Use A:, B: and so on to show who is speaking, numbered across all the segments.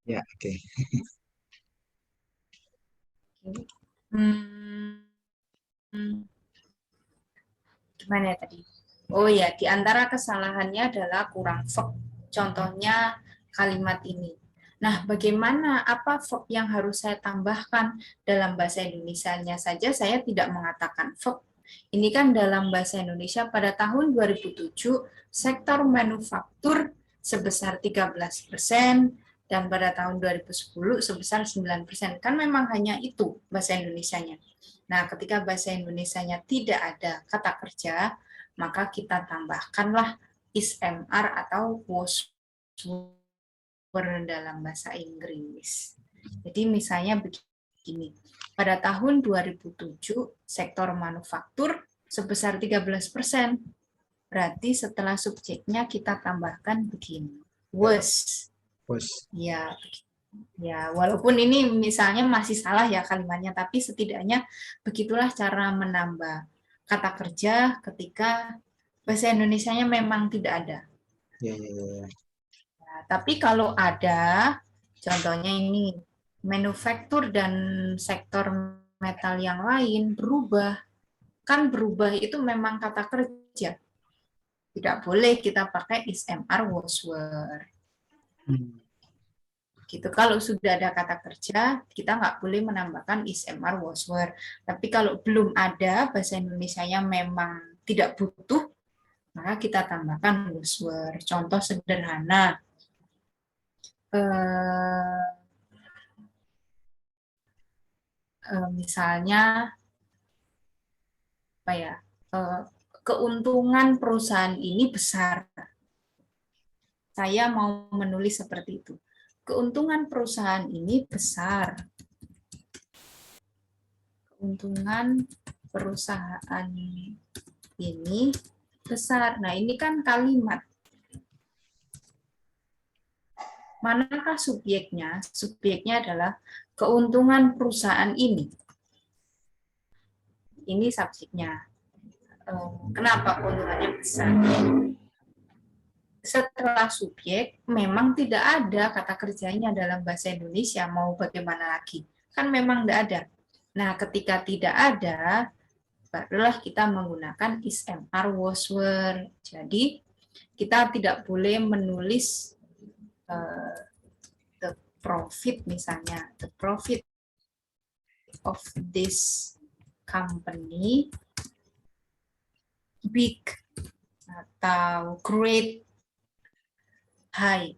A: Ya, oke.
B: Hmm, gimana ya tadi? Oh ya, di antara kesalahannya adalah kurang verb. Contohnya kalimat ini. Nah, bagaimana apa verb yang harus saya tambahkan dalam bahasa Indonesianya saja saya tidak mengatakan verb. Ini kan dalam bahasa Indonesia pada tahun 2007 sektor manufaktur sebesar 13% dan pada tahun 2010 sebesar 9%. Kan memang hanya itu bahasa Indonesianya. Nah, ketika bahasa Indonesianya tidak ada kata kerja, maka kita tambahkanlah is MR atau was were dalam bahasa Inggris. Jadi misalnya begini, pada tahun 2007 sektor manufaktur sebesar 13%. Berarti setelah subjeknya kita tambahkan begini,
A: Ya,
B: was.
A: bos.
B: Ya, ya, walaupun ini misalnya masih salah ya kalimatnya, tapi setidaknya begitulah cara menambah kata kerja ketika bahasa Indonesianya memang tidak ada.
A: Ya, ya, ya, ya.
B: Nah, tapi kalau ada, contohnya ini, manufaktur dan sektor metal yang lain berubah. Kan berubah itu memang kata kerja. Tidak boleh kita pakai is, MR, was, were.
A: Hmm.
B: Gitu. Kalau sudah ada kata kerja, kita nggak boleh menambahkan is, MR, was, were. Tapi kalau belum ada, bahasa Indonesia-nya memang tidak butuh, maka kita tambahkan was, were. Contoh sederhana, eh, misalnya apa ya, eh, keuntungan perusahaan ini besar. Saya mau menulis seperti itu. Keuntungan perusahaan ini besar. Keuntungan perusahaan ini besar. Nah, ini kan kalimat. Manakah subjeknya? Subjeknya adalah keuntungan perusahaan ini. Ini subjeknya. Kenapa keuntungannya besar? Setelah subjek, memang tidak ada kata kerjanya dalam bahasa Indonesia, mau bagaimana lagi? Kan memang tidak ada. Nah, ketika tidak ada, barulah kita menggunakan is, MR, was, were. Jadi, kita tidak boleh menulis the profit misalnya, the profit of this company big atau great, high.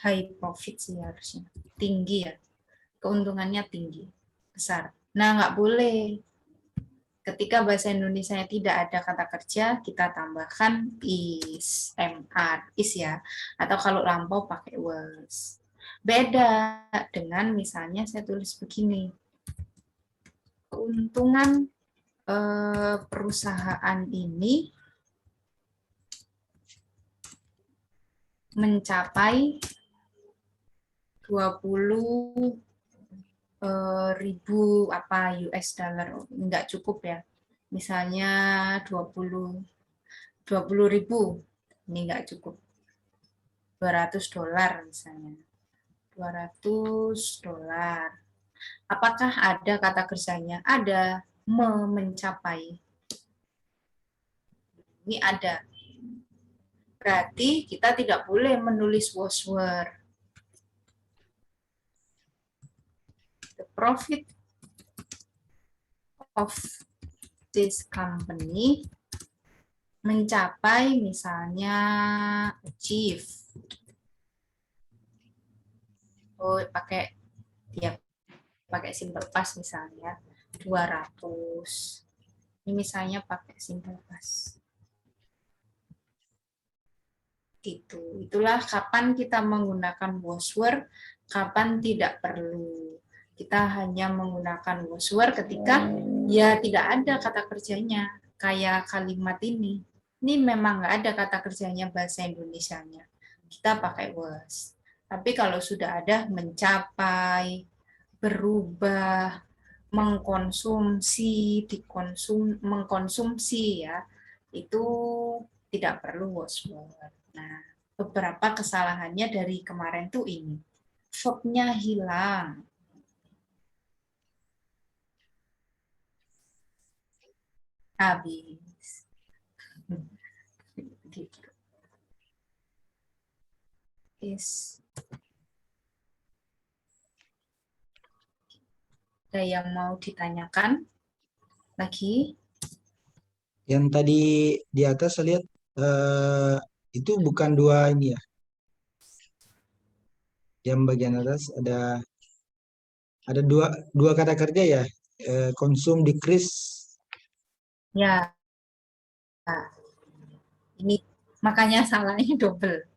B: High profit sih harusnya. Tinggi ya. Keuntungannya tinggi, besar. Nah, nggak boleh. Ketika bahasa Indonesia tidak ada kata kerja, kita tambahkan is, MR, is ya. Atau kalau lampau pakai was. Beda dengan misalnya saya tulis begini. Keuntungan perusahaan ini mencapai 20.000 apa US dollar, nggak cukup ya, misalnya 20 ribu, ini nggak cukup, $200 misalnya, $200. Apakah ada kata kerjanya? Ada, mencapai, ini ada. Berarti kita tidak boleh menulis was were. The profit of this company mencapai misalnya achieve. Oh, pakai ya pakai simple past misalnya 200. Ini misalnya pakai simple past. Gitu. Itulah kapan kita menggunakan was were, kapan tidak perlu. Kita hanya menggunakan was were ketika ya tidak ada kata kerjanya. Kayak kalimat ini. Ini memang nggak ada kata kerjanya bahasa Indonesianya. Kita pakai was. Tapi kalau sudah ada mencapai, berubah, mengkonsumsi, mengkonsumsi ya, itu tidak perlu was were. Nah, beberapa kesalahannya dari kemarin tuh ini. Verb-nya hilang. Habis. Gitu. Is. Ada yang mau ditanyakan lagi?
A: Yang tadi di atas saya lihat itu bukan dua ini ya. Yang bagian atas ada dua kata kerja ya. Konsum, decrease.
B: Ya, ini makanya salahnya double.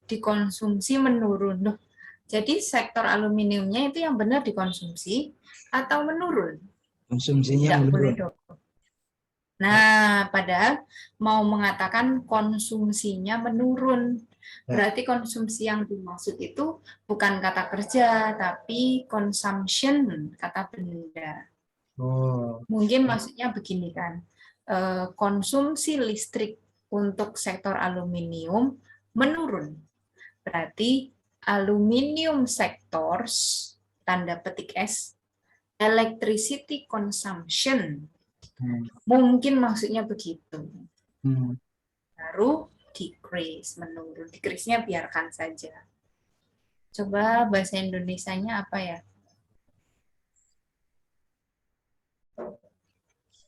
B: Dikonsumsi menurun. Loh, jadi sektor aluminiumnya itu yang benar dikonsumsi atau menurun?
A: Konsumsinya
B: Tidak boleh
A: menurun.
B: dong. Nah, padahal mau mengatakan konsumsinya menurun. Berarti konsumsi yang dimaksud itu bukan kata kerja, tapi consumption, kata benda.
A: Oh,
B: Mungkin maksudnya begini kan, konsumsi listrik untuk sektor aluminium menurun. Berarti aluminium sectors, tanda petik S, electricity consumption. Mungkin maksudnya begitu. Baru decrease, menurun. Decrease-nya biarkan saja. Coba bahasa Indonesianya apa ya?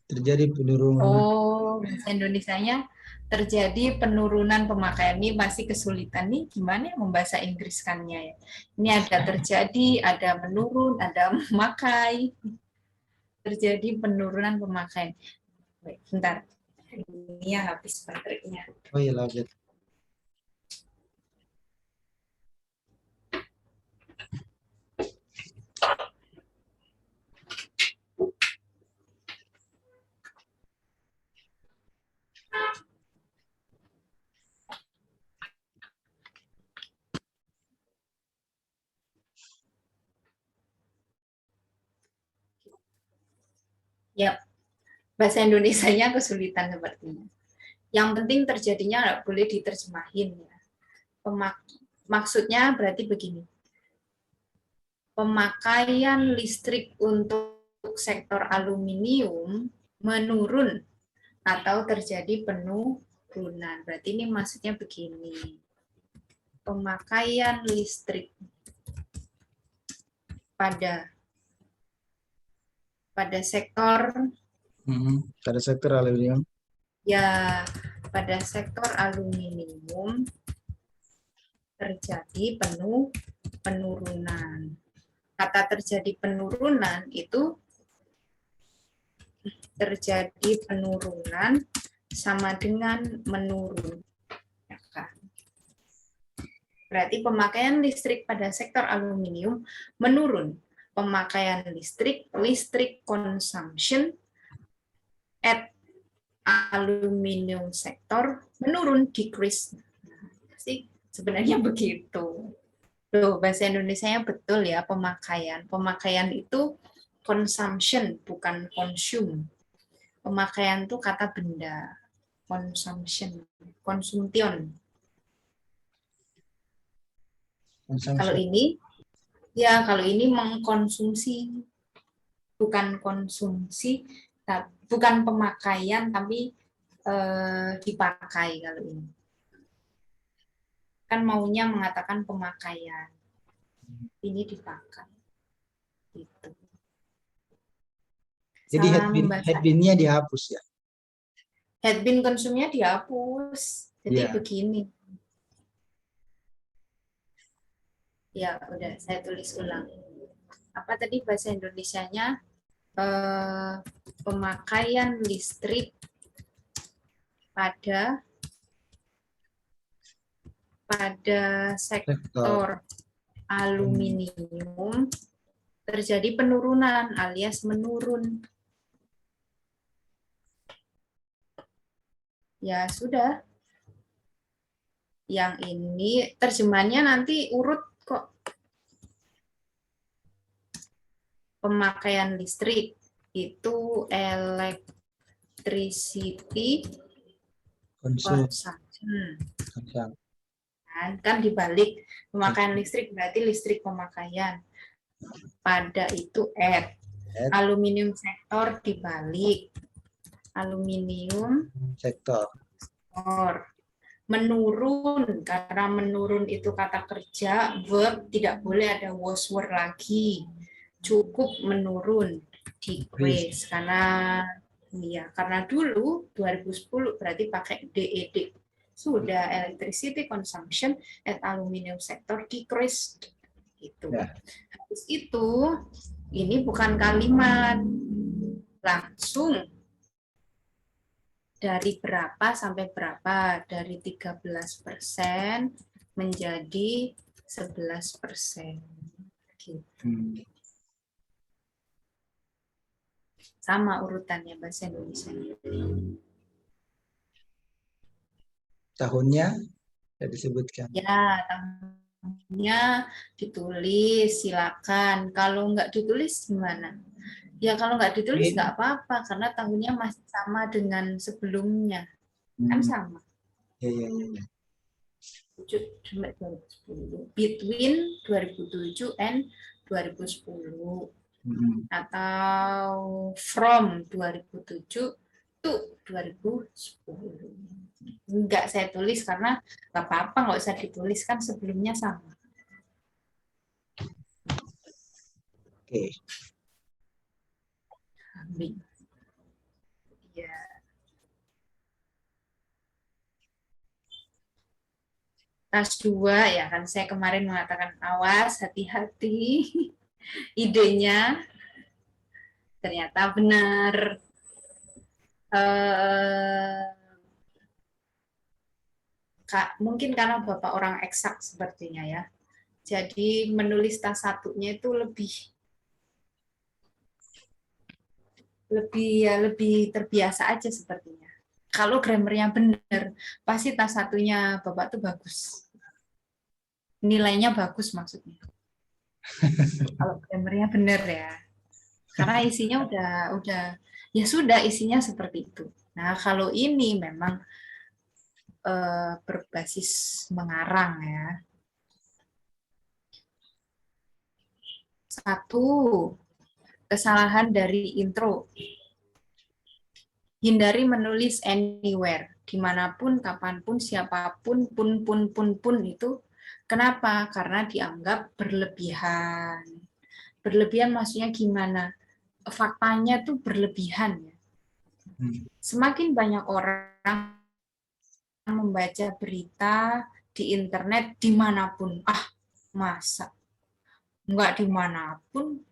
A: terjadi penurunan.
B: Oh, bahasa Indonesianya terjadi penurunan pemakaian. Ini masih kesulitan nih, gimana ya membahasa Inggriskannya ya. Ini ada terjadi, ada menurun, ada memakai. Terjadi penurunan pemakaian. Baik, bentar. Ini ya habis baterainya.
A: Oh iya, lanjut.
B: Ya, bahasa Indonesianya kesulitan sepertinya. Yang penting terjadinya nggak boleh diterjemahin ya. Maksudnya berarti begini. Pemakaian listrik untuk sektor aluminium menurun atau terjadi penurunan. Berarti ini maksudnya begini. Pemakaian listrik pada sektor
A: Pada sektor aluminium.
B: ya pada sektor aluminium terjadi penurunan. Kata terjadi penurunan itu terjadi penurunan sama dengan menurun. Ya kan? Berarti pemakaian listrik pada sektor aluminium menurun. Pemakaian listrik consumption at aluminium sektor menurun, decrease. Pasti sebenarnya begitu. Loh, bahasa Indonesianya betul ya, pemakaian. Pemakaian itu consumption, bukan consume. Pemakaian itu kata benda. Consumption, consumption. Kalau ini, ya kalau ini mengkonsumsi, bukan konsumsi, bukan pemakaian, tapi dipakai kalau ini. Kan maunya mengatakan pemakaian. Ini dipakai. Gitu.
A: Jadi headbin-nya dihapus ya?
B: Headbin konsumnya dihapus. Jadi begini. Ya, udah saya tulis ulang. Apa tadi bahasa Indonesianya? Pemakaian listrik pada sektor aluminium terjadi penurunan alias menurun. Ya sudah. Yang ini terjemahannya nanti urut kok. Pemakaian listrik itu electricity consumption. Kan dibalik, pemakaian listrik berarti listrik pemakaian. Pada itu add. Aluminium sektor dibalik. Aluminium
A: sektor.
B: Menurun, karena menurun itu kata kerja, verb, tidak boleh ada was word lagi. Cukup menurun, decrease. Karena dulu 2010 berarti pakai DED. Sudah electricity consumption at aluminium sector decreased. Gitu.
A: Ya.
B: Habis itu, ini bukan kalimat. Langsung dari berapa sampai berapa? Dari 13% menjadi 11%. Gitu. Sama urutannya bahasa Indonesia.
A: Tahunnya sudah disebutkan.
B: Ya, tahunnya ditulis, silakan. Kalau nggak ditulis gimana? Ya kalau nggak ditulis nggak apa-apa, karena tahunnya masih sama dengan sebelumnya. Kan sama.
A: Ya, ya, ya.
B: Between 2007 and 2010. Atau from 2007 to 2010. Enggak saya tulis karena nggak apa-apa, nggak usah ditulis, kan sebelumnya sama.
A: Oke.
B: Ya. Tas 2 ya kan, saya kemarin mengatakan awas, hati-hati. Idenya ternyata benar. Mungkin karena Bapak orang eksak sepertinya ya. Jadi menulis tas satunya itu lebih terbiasa aja sepertinya. Kalau grammarnya benar, pasti tas satunya Bapak tuh bagus. Nilainya bagus maksudnya. Kalau grammarnya benar ya. Karena isinya udah ya sudah, isinya seperti itu. Nah, kalau ini memang berbasis mengarang ya. 1, kesalahan dari intro. Hindari menulis anywhere, dimanapun, kapanpun, siapapun, pun itu. Kenapa? Karena dianggap berlebihan. Berlebihan maksudnya gimana? Faktanya tuh berlebihan. Semakin banyak orang membaca berita di internet dimanapun. Masa? Nggak dimanapun.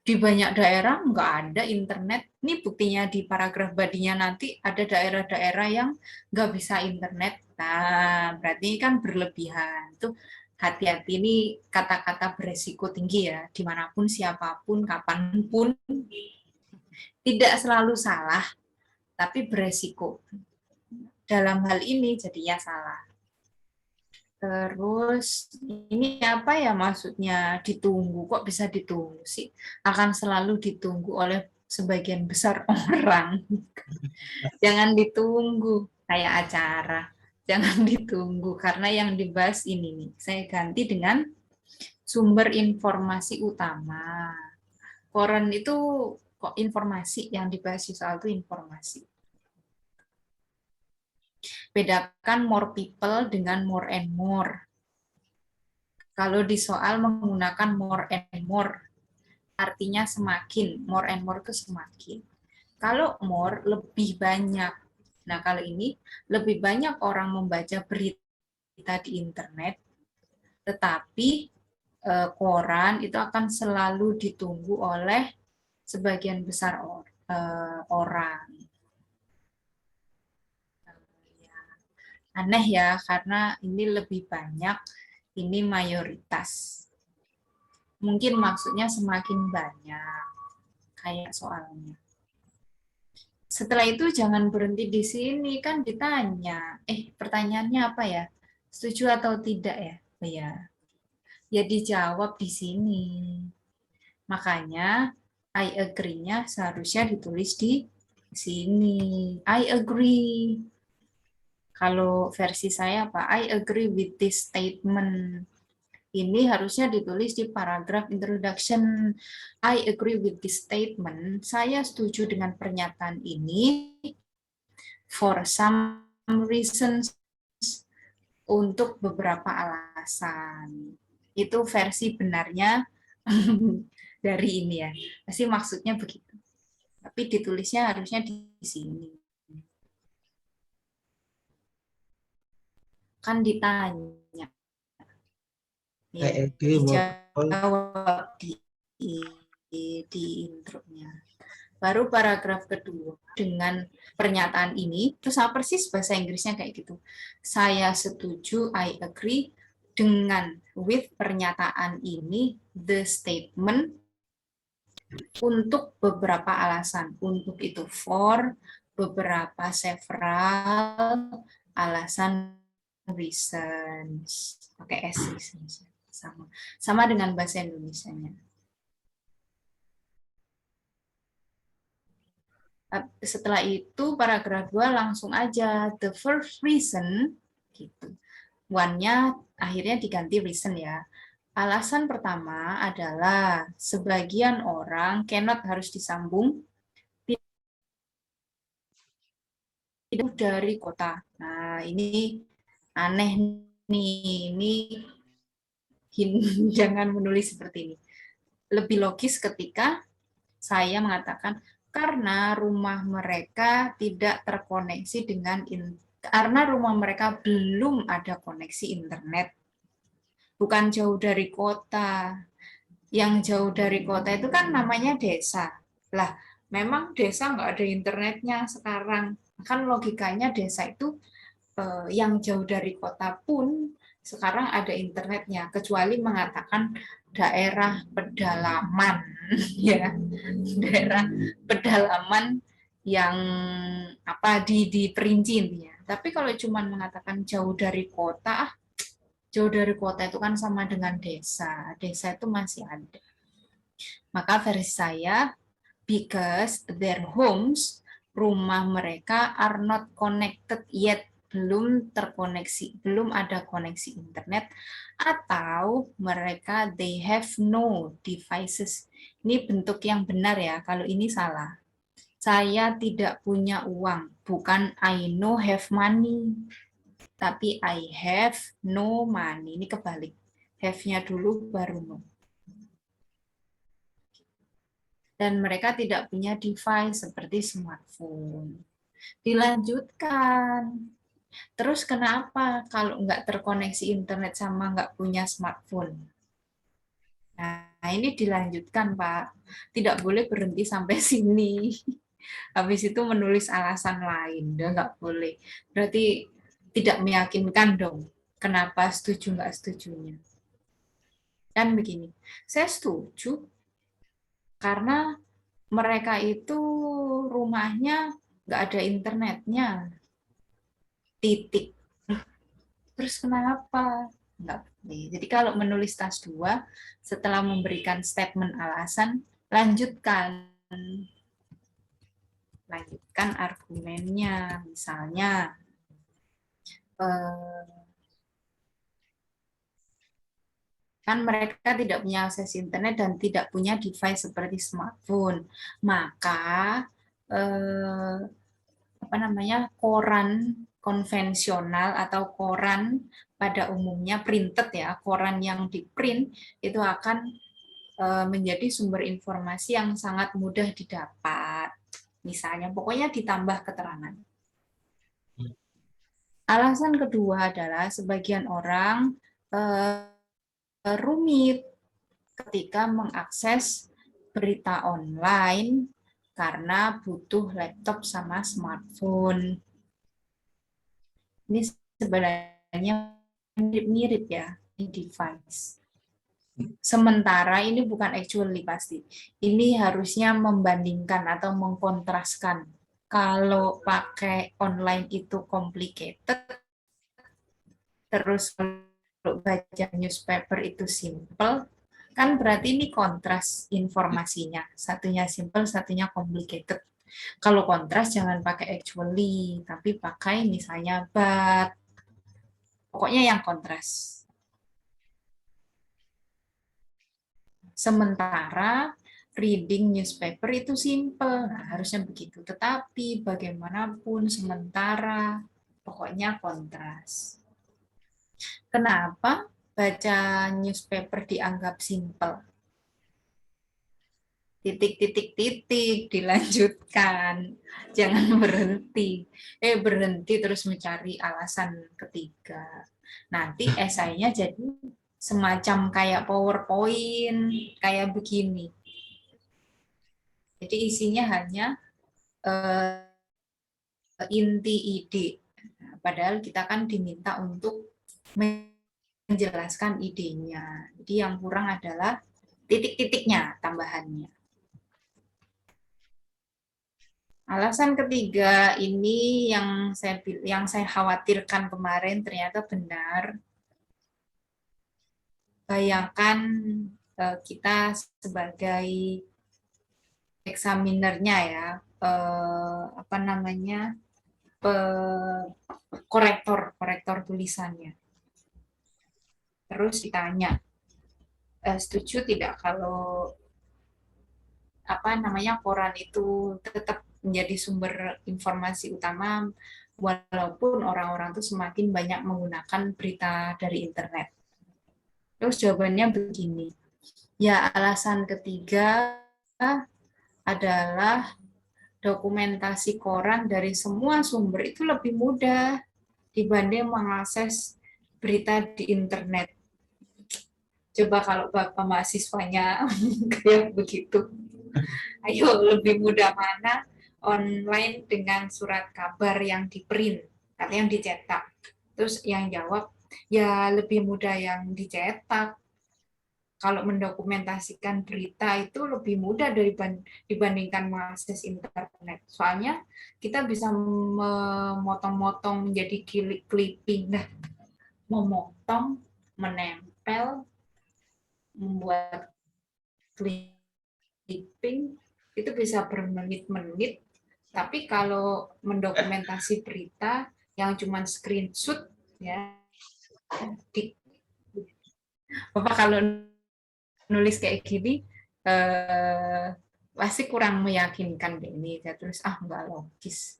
B: Di banyak daerah nggak ada internet. Ini buktinya di paragraf badinya nanti ada daerah-daerah yang nggak bisa internet. Nah, berarti kan berlebihan. Tuh hati-hati, ini kata-kata beresiko tinggi ya. Dimanapun, siapapun, kapanpun. Tidak selalu salah, tapi beresiko. Dalam hal ini jadinya salah. Terus ini apa ya maksudnya ditunggu? Kok bisa ditunggu sih? Akan selalu ditunggu oleh sebagian besar orang. Jangan ditunggu kayak acara. Jangan ditunggu karena yang dibahas ini nih. Saya ganti dengan sumber informasi utama. Koran itu kok informasi, yang dibahas di soal itu informasi. Bedakan more people dengan more and more. Kalau di soal menggunakan more and more, artinya semakin. More and more itu semakin. Kalau more, lebih banyak. Nah, kalau ini, lebih banyak orang membaca berita di internet, tetapi koran itu akan selalu ditunggu oleh sebagian besar orang. Aneh ya, karena ini lebih banyak, ini mayoritas. Mungkin maksudnya semakin banyak, kayak soalnya. Setelah itu jangan berhenti di sini, kan ditanya. Pertanyaannya apa ya? Setuju atau tidak ya? Ya dijawab di sini. Makanya I agree-nya seharusnya ditulis di sini. I agree. Kalau versi saya Pak, I agree with this statement. Ini harusnya ditulis di paragraf introduction. I agree with this statement. Saya setuju dengan pernyataan ini for some reasons, untuk beberapa alasan. Itu versi benarnya dari ini ya. Pasti maksudnya begitu. Tapi ditulisnya harusnya di sini. Kan ditanya.
A: I
B: Ya,
A: agree about all.
B: dijawab di intronya. Baru paragraf kedua dengan pernyataan ini, itu sama persis bahasa Inggrisnya kayak gitu. Saya setuju, I agree dengan with pernyataan ini, the statement untuk beberapa alasan. Untuk itu for, beberapa several, alasan reasons. Pakai S reasons. Sama dengan bahasa Indonesianya. Setelah itu paragraf 2 langsung aja the first reason gitu. One-nya akhirnya diganti reason ya. Alasan pertama adalah sebagian orang cannot harus disambung tidak dari kota. Nah, ini aneh nih. Ini jangan menulis seperti ini. Lebih logis ketika saya mengatakan karena rumah mereka tidak terkoneksi dengan karena rumah mereka belum ada koneksi internet. Bukan jauh dari kota. Yang jauh dari kota itu kan namanya desa. Lah, memang desa nggak ada internetnya sekarang. Kan logikanya desa itu yang jauh dari kota pun sekarang ada internetnya, kecuali mengatakan daerah pedalaman, ya, daerah pedalaman yang apa diperinci intinya. Tapi kalau cuma mengatakan jauh dari kota, jauh dari kota itu kan sama dengan desa. Desa itu masih ada. Maka versi saya, because their homes, rumah mereka are not connected yet, belum terkoneksi, belum ada koneksi internet, atau mereka they have no devices. Ini bentuk yang benar ya, kalau ini salah. Saya tidak punya uang, bukan I no have money, tapi I have no money. Ini kebalik. Have-nya dulu baru no. Dan mereka tidak punya device seperti smartphone. Dilanjutkan. Terus kenapa kalau nggak terkoneksi internet sama nggak punya smartphone? Nah, ini dilanjutkan, Pak. Tidak boleh berhenti sampai sini. Habis itu menulis alasan lain. Udah nggak boleh. Berarti tidak meyakinkan dong. Kenapa setuju nggak setujunya. Dan begini, saya setuju karena mereka itu rumahnya nggak ada internetnya, titik. Terus kenapa? Nggak boleh. Jadi kalau menulis tas 2, setelah memberikan statement alasan, lanjutkan. Lanjutkan argumennya. Misalnya, kan mereka tidak punya akses internet dan tidak punya device seperti smartphone. Maka apa namanya, koran konvensional atau koran pada umumnya printed ya, koran yang di print itu akan menjadi sumber informasi yang sangat mudah didapat. Misalnya, pokoknya ditambah keterangan. Alasan kedua adalah sebagian orang rumit ketika mengakses berita online karena butuh laptop sama smartphone. Ini sebenarnya mirip-mirip ya, di device. Sementara ini bukan actually pasti. Ini harusnya membandingkan atau mengkontraskan. Kalau pakai online itu complicated, terus kalau baca newspaper itu simple, kan berarti ini kontras informasinya. Satunya simple, satunya complicated. Kalau kontras jangan pakai actually, tapi pakai misalnya but. Pokoknya yang kontras. Sementara reading newspaper itu simple, nah, harusnya begitu. Tetapi bagaimanapun sementara, pokoknya kontras. Kenapa baca newspaper dianggap simple? Titik, titik, titik, dilanjutkan. Jangan berhenti. Berhenti terus mencari alasan ketiga. Nanti esainya jadi semacam kayak PowerPoint, kayak begini. Jadi isinya hanya inti ide. Nah, padahal kita kan diminta untuk menjelaskan idenya. Jadi yang kurang adalah titik-titiknya, tambahannya. Alasan ketiga ini yang saya khawatirkan kemarin ternyata benar. Bayangkan kita sebagai eksaminernya ya, apa namanya, korektor tulisannya. Terus ditanya, setuju tidak kalau apa namanya koran itu tetap menjadi sumber informasi utama walaupun orang-orang itu semakin banyak menggunakan berita dari internet. Terus jawabannya begini, ya alasan ketiga adalah dokumentasi koran dari semua sumber itu lebih mudah dibanding mengakses berita di internet. Coba kalau Bapak mahasiswanya kayak begitu. Ayo, lebih mudah mana online dengan surat kabar yang di print atau yang dicetak? Terus yang jawab, ya lebih mudah yang dicetak. Kalau mendokumentasikan berita itu lebih mudah dibandingkan mengakses internet. Soalnya kita bisa memotong-motong menjadi clipping. Nah, memotong, menempel, membuat clipping itu bisa bermenit-menit. Tapi kalau mendokumentasi berita yang cuma screenshot ya, di, Bapak kalau nulis kayak gini pasti kurang meyakinkan deh ini. Saya tulis nggak logis.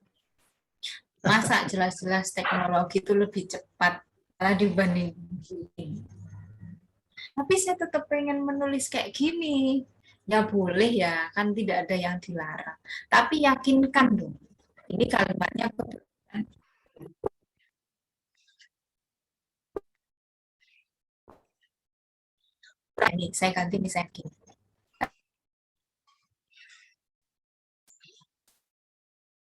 B: Masa jelas-jelas teknologi itu lebih cepat dibanding ini. Tapi saya tetap pengen menulis kayak gini. Ya boleh ya, kan tidak ada yang dilarang. Tapi yakinkan dong. Ini kalimatnya kebetulan. Ini saya ganti misalnya gini.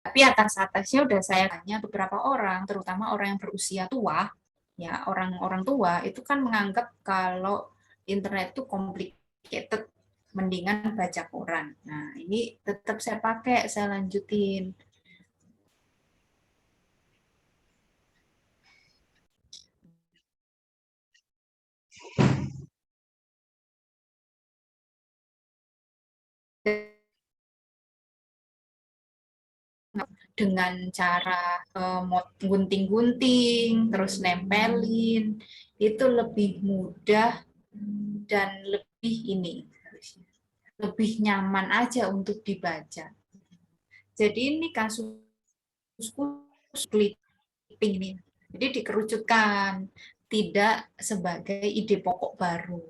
B: Tapi atas-atasnya udah saya tanya beberapa orang, terutama orang yang berusia tua, ya orang-orang tua itu kan menganggap kalau internet itu complicated, mendingan baca koran. Nah, ini tetap saya pakai, saya lanjutin. Dengan cara gunting-gunting, terus nempelin, itu lebih mudah dan lebih lebih nyaman aja untuk dibaca. Jadi ini kasusku clipping ini. Jadi dikerucutkan, tidak sebagai ide pokok baru.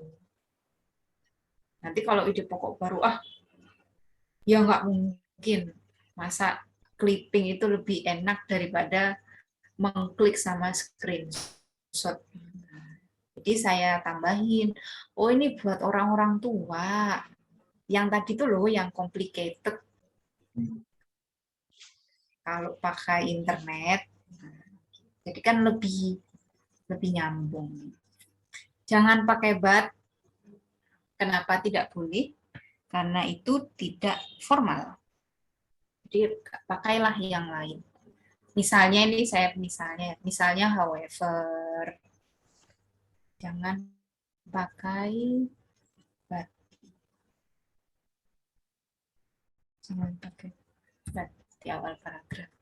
B: Nanti kalau ide pokok baru, ya nggak mungkin. Masa clipping itu lebih enak daripada mengklik sama screenshot. Jadi saya tambahin, oh ini buat orang-orang tua. Yang tadi tuh loh, yang complicated. Kalau pakai internet, jadi kan lebih nyambung. Jangan pakai bat. Kenapa tidak boleh? Karena itu tidak formal. Jadi pakailah yang lain. Misalnya ini saya misalnya however, jangan pakai but, jangan pakai. kan di awal paragraf.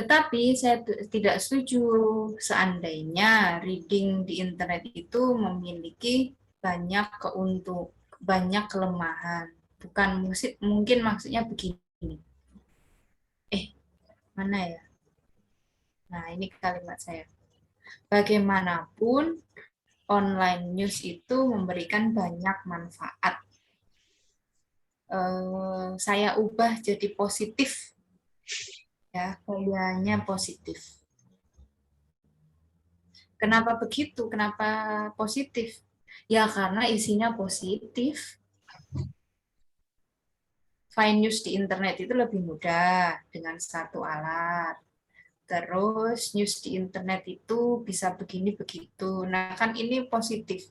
B: Tetapi saya tidak setuju seandainya reading di internet itu memiliki banyak kelemahan. Bukan mungkin maksudnya begini. Mana ya? Nah, ini kalimat saya. Bagaimanapun online news itu memberikan banyak manfaat. Saya ubah jadi positif, ya, gayanya positif. Kenapa begitu? Kenapa positif? Ya karena isinya positif. Find news di internet itu lebih mudah dengan satu alat. Terus news di internet itu bisa begini begitu. Nah, kan ini positif.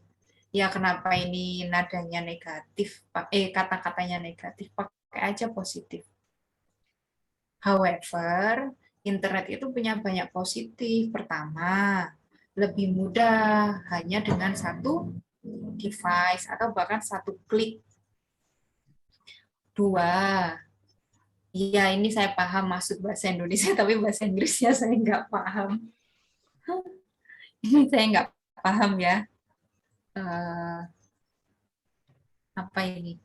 B: Ya kenapa ini nadanya negatif? Kata-katanya negatif, pakai aja positif. However, internet itu punya banyak positif. Pertama, lebih mudah hanya dengan satu device atau bahkan satu klik. Dua, iya ini saya paham maksud bahasa Indonesia, tapi bahasa Inggrisnya saya nggak paham. Ini saya nggak paham ya. Eh, apa ini?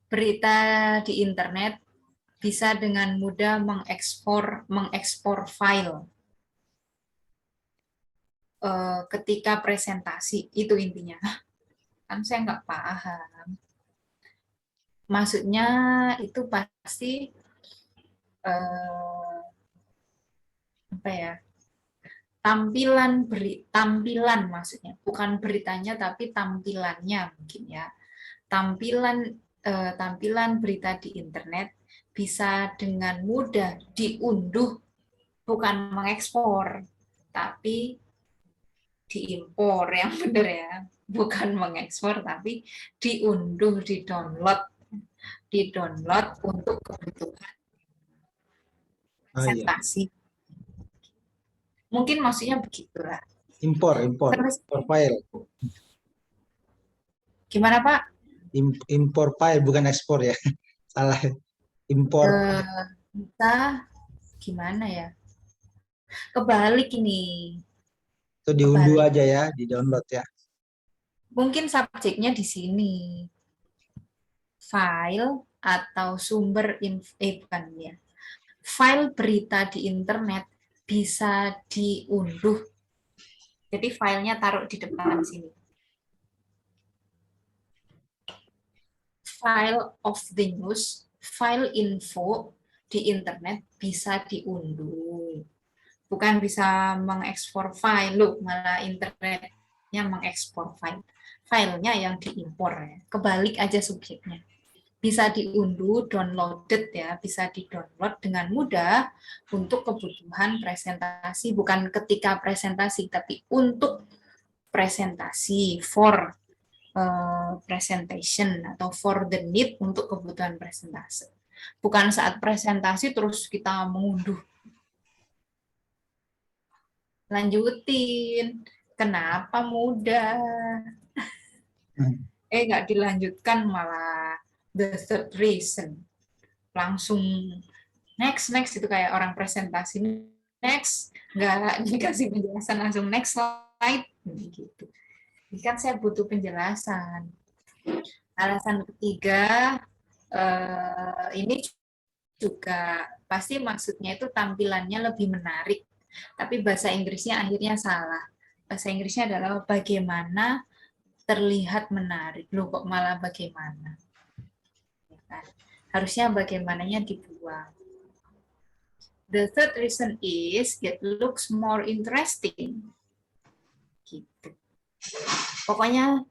B: Berita di internet bisa dengan mudah mengekspor file ketika presentasi, itu intinya. Kan saya nggak paham. Maksudnya itu pasti eh, apa ya? Tampilan maksudnya, bukan beritanya tapi tampilannya mungkin ya. Tampilan berita di internet bisa dengan mudah diunduh, bukan mengekspor, tapi diimpor yang benar ya, bukan mengekspor tapi diunduh, di download untuk kebutuhan
A: Oh iya,
B: presentasi. Mungkin maksudnya begitulah. Terus
A: impor file,
B: gimana Pak?
A: impor file bukan ekspor ya, salah. Impor
B: Kita gimana ya? Kebalik ini,
A: itu diunduh
B: kebalik.
A: aja ya, di download ya.
B: Mungkin subjeknya di sini file atau bukan ya. File berita di internet bisa diunduh. Jadi filenya taruh di depan sini. File of the news, file info di internet bisa diunduh. Bukan bisa mengekspor file, loh, malah internetnya mengekspor file. Filenya yang diimpor ya. Kebalik aja subjeknya. Bisa diunduh, downloaded ya, bisa di-download dengan mudah untuk kebutuhan presentasi, bukan ketika presentasi, tapi untuk presentasi, for presentation atau for the need untuk kebutuhan presentasi. Bukan saat presentasi terus kita mengunduh. Lanjutin. Kenapa mudah? Nggak dilanjutkan malah the third reason. Langsung next itu kayak orang presentasi, next, nggak dikasih penjelasan, langsung next slide gitu. Ini kan saya butuh penjelasan. Alasan ketiga, ini juga pasti maksudnya itu tampilannya lebih menarik, tapi bahasa Inggrisnya akhirnya salah. Bahasa Inggrisnya adalah bagaimana terlihat menarik. Loh kok malah bagaimana? Ya kan? Harusnya bagaimananya dibuang. The third reason is it looks more interesting. Gitu. Pokoknya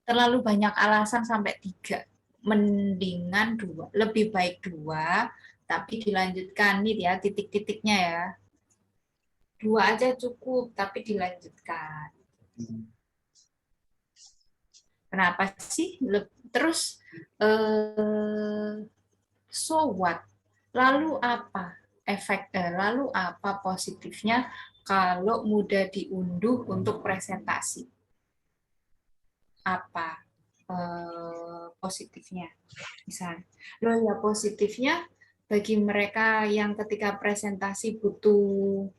B: terlalu banyak alasan sampai 3. Mendingan 2. Lebih baik 2, tapi dilanjutkan. Nih ya, titik-titiknya ya. 2 aja cukup, tapi dilanjutkan. Kenapa sih? Terus, so what? Lalu apa lalu apa positifnya kalau mudah diunduh untuk presentasi? Apa? positifnya. Misalnya, loh ya positifnya bagi mereka yang ketika presentasi butuh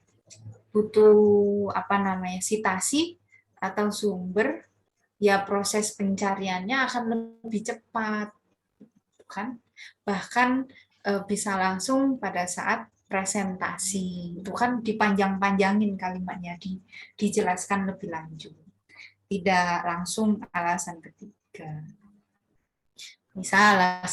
B: butuh apa namanya sitasi atau sumber, ya proses pencariannya akan lebih cepat, kan? Bahkan bisa langsung pada saat presentasi, itu kan dipanjang-panjangin kalimatnya, dijelaskan lebih lanjut. Tidak langsung alasan ketiga. Misal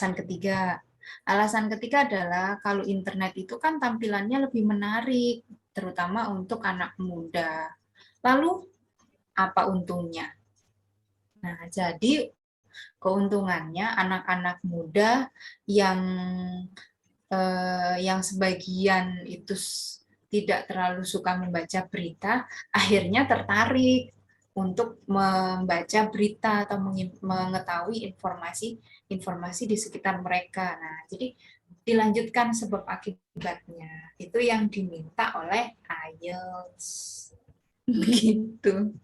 B: alasan ketiga adalah kalau internet itu kan tampilannya lebih menarik, terutama untuk anak muda. Lalu apa untungnya? Nah, jadi keuntungannya anak-anak muda yang yang sebagian itu tidak terlalu suka membaca berita, akhirnya tertarik untuk membaca berita atau mengetahui informasi di sekitar mereka. Nah, jadi dilanjutkan sebab akibatnya. Itu yang diminta oleh IELTS. Begitu.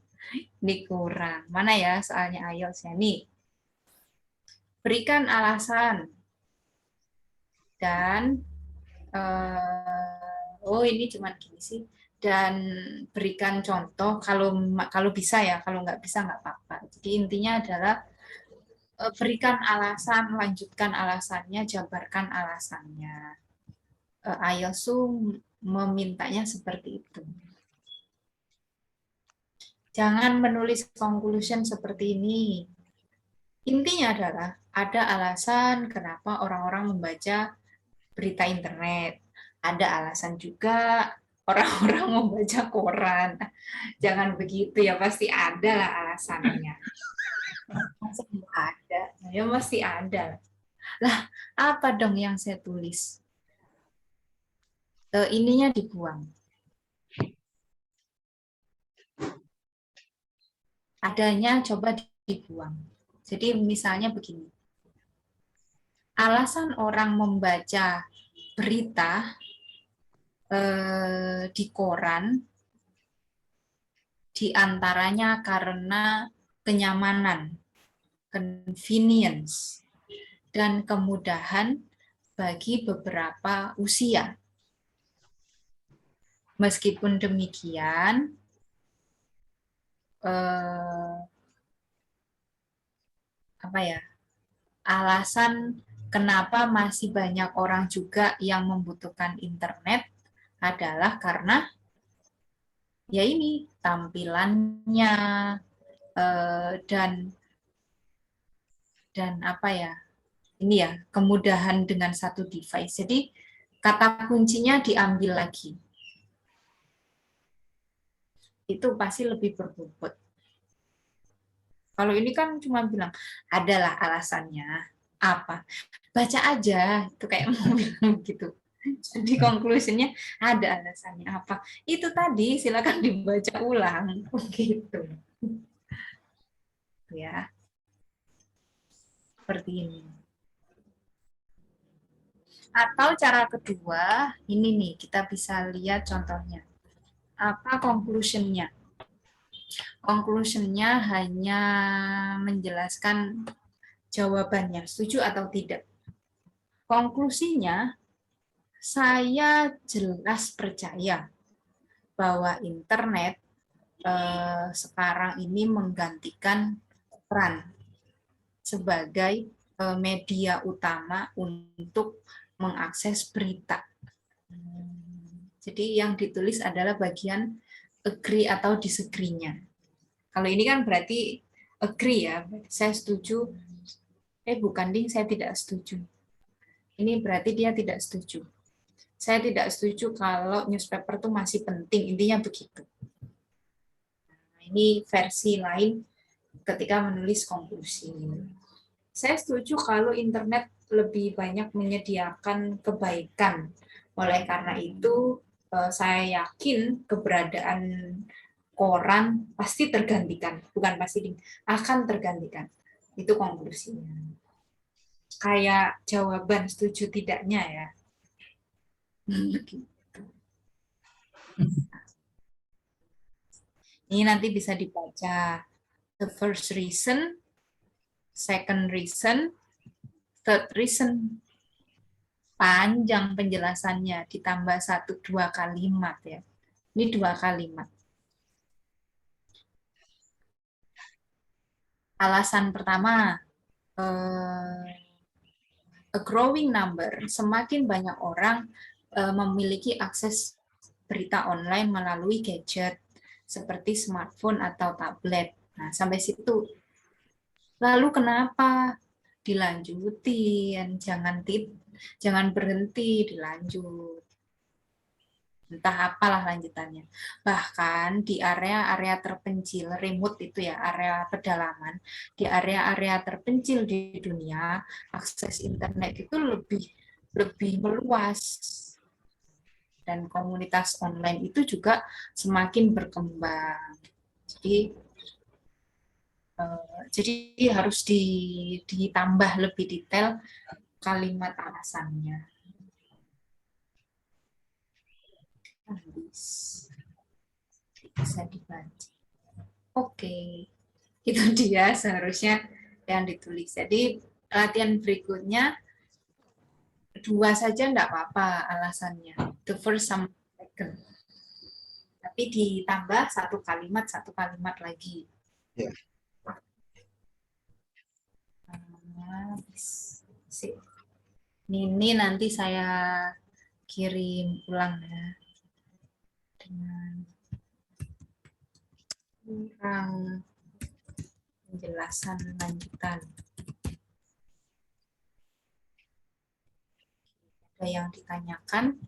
B: Ini kurang. Mana ya soalnya IELTS ya? Nih, berikan alasan dan oh ini cuma gini sih, dan berikan contoh kalau kalau bisa ya, kalau nggak bisa nggak apa-apa. Jadi intinya adalah berikan alasan, lanjutkan alasannya, jabarkan alasannya. IELTS memintanya seperti itu. Jangan menulis conclusion seperti ini. Intinya adalah ada alasan kenapa orang-orang membaca berita internet. Ada alasan juga orang-orang membaca koran. Jangan begitu ya, pasti ada lah alasannya. Masa nggak ada? Ya pasti ada. Lah, apa dong yang saya tulis? Ininya dibuang. Adanya coba dibuang. Jadi misalnya begini. Alasan orang membaca berita di koran diantaranya karena kenyamanan, convenience, dan kemudahan bagi beberapa usia. Meskipun demikian, apa ya, alasan kenapa masih banyak orang juga yang membutuhkan internet adalah karena ya ini tampilannya dan apa ya, ini ya kemudahan dengan satu device. Jadi kata kuncinya diambil lagi, itu pasti lebih berbobot. Kalau ini kan cuma bilang adalah alasannya apa, baca aja, itu kayak mau bilang gitu. Jadi konklusinya ada alasannya apa, itu tadi silakan dibaca ulang gitu ya, seperti ini. Atau cara kedua ini nih, kita bisa lihat contohnya apa conclusionnya. Conclusionnya hanya menjelaskan jawabannya setuju atau tidak. Konklusinya, saya jelas percaya bahwa internet sekarang ini menggantikan peran sebagai media utama untuk mengakses berita. Jadi yang ditulis adalah bagian agree atau disagree-nya. Kalau ini kan berarti agree ya, saya setuju. Bukan ding, saya tidak setuju. Ini berarti dia tidak setuju. Saya tidak setuju kalau newspaper itu masih penting, intinya begitu. Nah, ini versi lain ketika menulis konklusi. Saya setuju kalau internet lebih banyak menyediakan kebaikan. Oleh karena itu, saya yakin keberadaan koran pasti tergantikan, bukan pasti akan tergantikan. Itu konklusinya. Kayak jawaban setuju tidaknya ya. Ini nanti bisa dibaca. The first reason, second reason, third reason. Panjang penjelasannya, ditambah 1-2 kalimat ya. Ini 2 kalimat. Alasan pertama, a growing number, semakin banyak orang memiliki akses berita online melalui gadget seperti smartphone atau tablet. Nah, sampai situ. Lalu kenapa? Dilanjutin, jangan berhenti, dilanjut. Entah apalah lanjutannya. Bahkan di area-area terpencil, remote itu ya, area pedalaman, di area-area terpencil di dunia, akses internet itu lebih lebih meluas. Dan komunitas online itu juga semakin berkembang. Jadi harus ditambah lebih detail kalimat alasannya. Bisa dibaca. Oke, itu dia seharusnya yang ditulis. Jadi latihan berikutnya 2 saja enggak apa-apa alasannya. The first sama second. Tapi ditambah satu kalimat lagi.
A: Ya.
B: Ini nanti saya kirim ulang ya. Dengan kurang penjelasan lanjutan. Ada yang ditanyakan?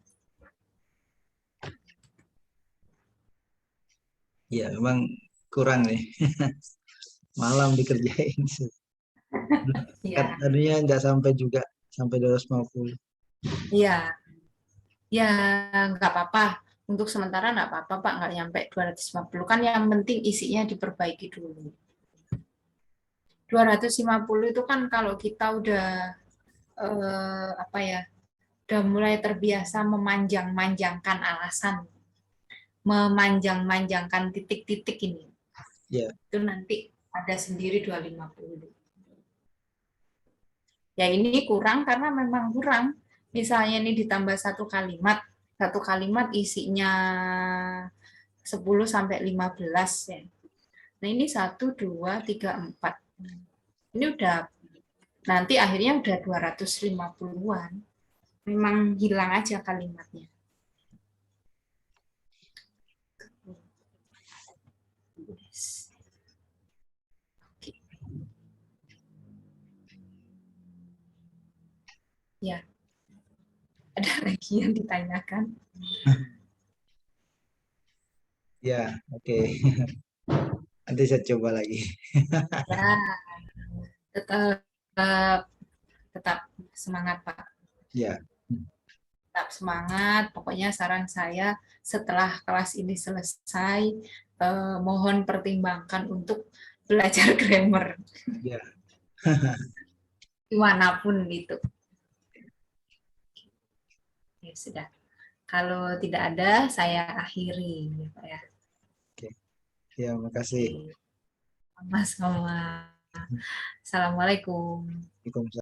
A: Ya, memang kurang nih. Malam dikerjain.
B: Ya.
A: Tadinya nggak sampai juga, sampai 250.
B: Iya. Ya, nggak apa-apa. Untuk sementara nggak apa-apa, Pak. Nggak nyampe 250. Kan yang penting isinya diperbaiki dulu. 250 itu kan kalau kita udah apa ya, udah mulai terbiasa memanjang-manjangkan alasan, memanjang-manjangkan titik-titik ini.
A: Ya.
B: Itu nanti ada sendiri 250. Ya ini kurang karena memang kurang. Misalnya ini ditambah satu kalimat isinya 10 sampai 15 ya. Nah ini 1, 2, 3, 4. Ini udah nanti akhirnya udah 250-an. Memang hilang aja kalimatnya. Ya, ada lagi yang ditanyakan?
A: Ya, oke. Nanti saya coba lagi.
B: Ya, tetap tetap semangat Pak.
A: Ya.
B: Tetap semangat. Pokoknya saran saya setelah kelas ini selesai, mohon pertimbangkan untuk belajar grammar.
A: Ya.
B: Dimanapun itu. Ya sudah. Kalau tidak ada, saya akhiri. Ya.
A: Oke. Ya, makasih.
B: Sama-sama. Assalamualaikum.
A: Waalaikumsalam.